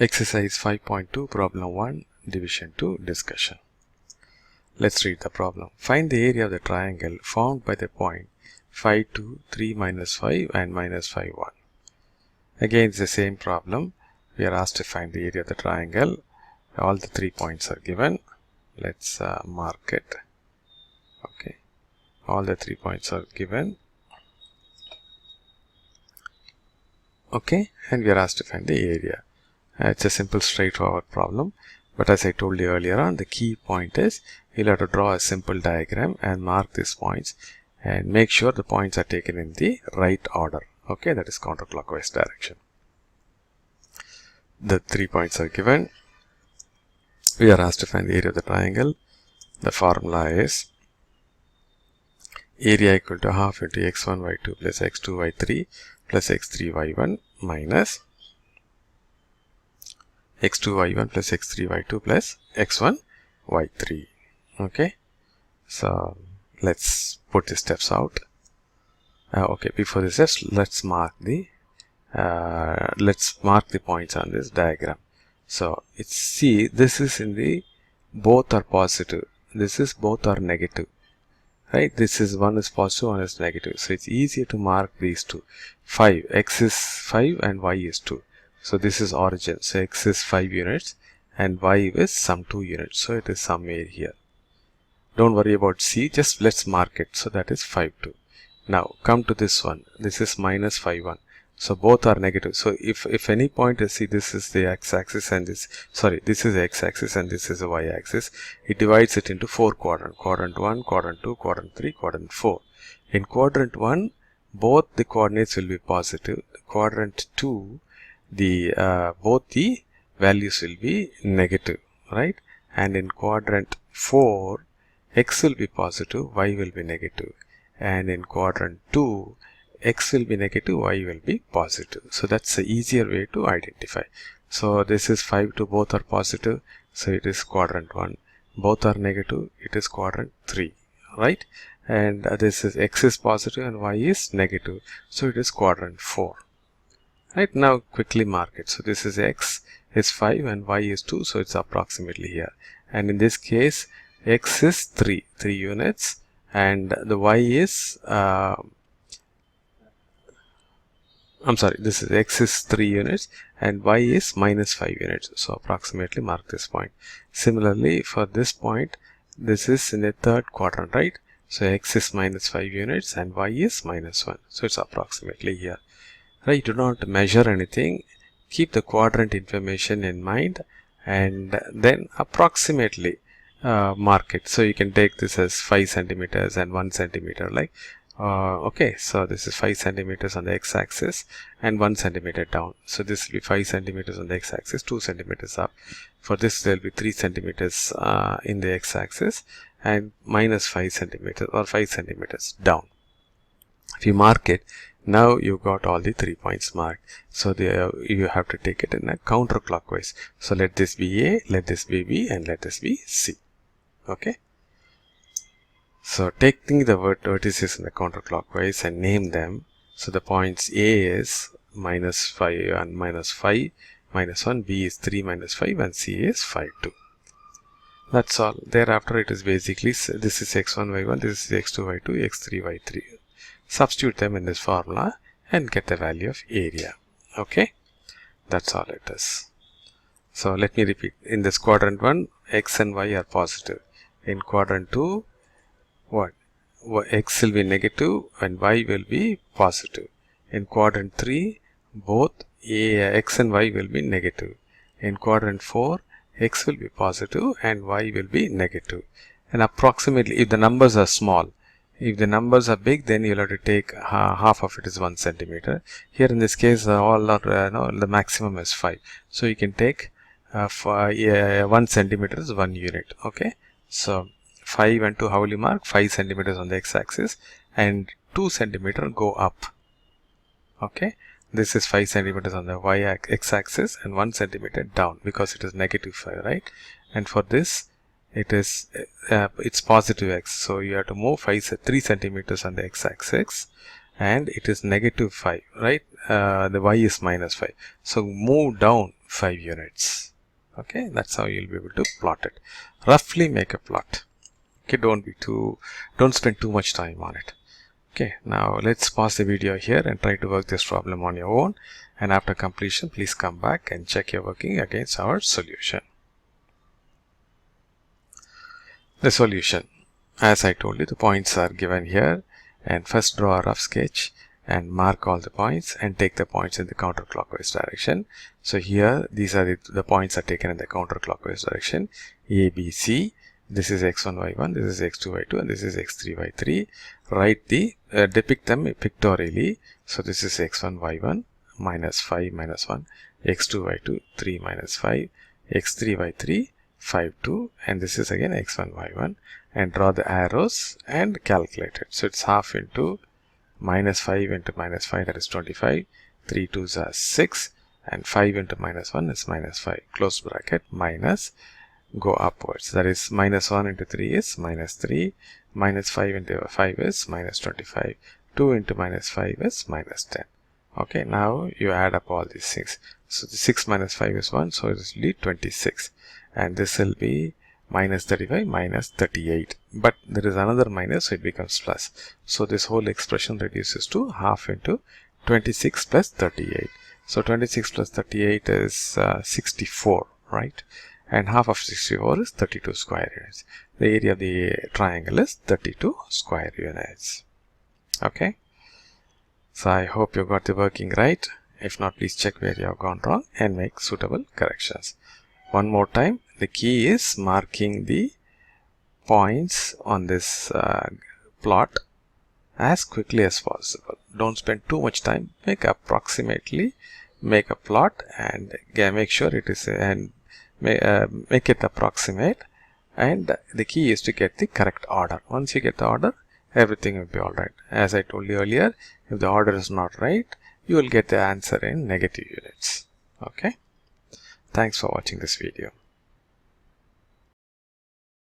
Exercise 5.2, problem 1, division 2, discussion. Let's read the problem. Find the area of the triangle formed by the point 5, 2, 3, minus 5 and minus 5, 1. Again, it's the same problem. We are asked to find the area of the triangle. All the 3 points are given. Let's mark it. Okay. All the 3 points are given. Okay. And we are asked to find the area. It's a simple straightforward problem, but as I told you earlier on, the key point is you'll have to draw a simple diagram and mark these points and make sure the points are taken in the right order. Okay, that is counterclockwise direction. The 3 points are given. We are asked to find the area of the triangle. The formula is area equal to half into x1 y2 plus x2 y3 plus x3 y1 minus x2 y1 plus x3 y2 plus x1 y3. Okay, so let's put the steps out. Okay, before the steps, let's mark the points on this diagram. So it's, see, this is in the both are positive, this is both are negative, right? This is one is positive, one is negative, so it's easier to mark these two. 5, x is 5 and y is 2. So this is origin, so x is 5 units and y is some 2 units, so it is somewhere here. Don't worry about c, just let's mark it. So that is 5, 2. Now come to this one, this is minus 5, 1. So both are negative. So if any point is, see, this is the x-axis and this is the x-axis and this is the y-axis. It divides it into 4 quadrants, quadrant 1, quadrant 2, quadrant 3, quadrant 4. In quadrant 1, both the coordinates will be positive. Quadrant 2, both the values will be negative, right? And in quadrant 4, x will be positive, y will be negative, and in quadrant 2, x will be negative, y will be positive. So that's the easier way to identify. So this is 5, 2, both are positive, so it is quadrant 1. Both are negative, it is quadrant 3, right? And this is x is positive and y is negative, so it is quadrant 4. Right, now quickly mark it. So this is x is 5 and y is 2, so it's approximately here. And in this case, x is 3 units and the y is this is x is 3 units and y is minus 5 units. So approximately mark this point. Similarly, for this point, this is in the third quadrant, right? So x is minus 5 units and y is minus 1. So it's approximately here. Right, do not measure anything, keep the quadrant information in mind and then approximately mark it. So you can take this as 5 centimeters and 1 centimeter, like okay, so this is 5 centimeters on the x-axis and 1 centimeter down. So this will be 5 centimeters on the x-axis, 2 centimeters up. For this there will be 3 centimeters in the x-axis and minus 5 centimeters or 5 centimeters down. If you mark it, now you got all the 3 points marked. So you have to take it in a counterclockwise. So let this be A, let this be B, and let this be C. Okay. So taking the vertices in the counterclockwise and name them. So the points A is minus 5 and minus 5, minus 1, B is 3 minus 5, and C is 5, 2. That's all. Thereafter it is basically, this is x1, y1, this is x2, y2, x3, y3. Substitute them in this formula and get the value of area. Okay, that's all it is. So let me repeat. In this quadrant 1, x and y are positive. In quadrant 2, what? X will be negative and y will be positive. In quadrant 3, both x and y will be negative. In quadrant 4, x will be positive and y will be negative. And approximately, if the numbers are small, if the numbers are big, then you'll have to take half of it is 1 centimeter. Here in this case, all are the maximum is 5. So you can take 1 centimeter is 1 unit. Okay, so 5 and 2, how will you mark? 5 centimeters on the x-axis and 2 centimeter go up. Okay, this is 5 centimeters on the x-axis and 1 centimeter down because it is negative 5, right? And for this, it is it's positive x, so you have to move 3 centimeters on the x-axis and it is negative 5, right? The y is minus 5, so move down 5 units. Okay, that's how you'll be able to plot it. Roughly make a plot. Okay, don't spend too much time on it. Okay, now let's pause the video here and try to work this problem on your own, and after completion please come back and check your working against our solution. The solution, as I told you, the points are given here, and first draw a rough sketch and mark all the points and take the points in the counterclockwise direction. So here these are the points are taken in the counterclockwise direction, A, B, C. This is x1, y1, this is x2, y2, and this is x3, y3. Write depict them pictorially. So this is x1, y1, minus 5, minus 1, x2, y2, 3, minus 5, x3, y3, 5, 2, and this is again x1, y1, and draw the arrows and calculate it. So it's half into minus 5 into minus 5, that is 25, 3 2s are 6, and 5 into minus 1 is minus 5, close bracket, minus, go upwards, that is minus 1 into 3 is minus 3, minus 5 into 5 is minus 25, 2 into minus 5 is minus 10. Okay, now you add up all these things. So the 6 minus 5 is 1, so it will be 26, and this will be minus 35 minus 38, but there is another minus, so it becomes plus. So this whole expression reduces to half into 26 plus 38. So 26 plus 38 is 64, right? And half of 64 is 32 square units. The area of the triangle is 32 square units. Okay, so I hope you got the working right. If not, please check where you have gone wrong and make suitable corrections. One more time, the key is marking the points on this plot as quickly as possible. Don't spend too much time. Make a plot and make sure it is make it approximate, and the key is to get the correct order. Once you get the order, everything will be alright. As I told you earlier, if the order is not right, you will get the answer in negative units. Okay, thanks for watching this video.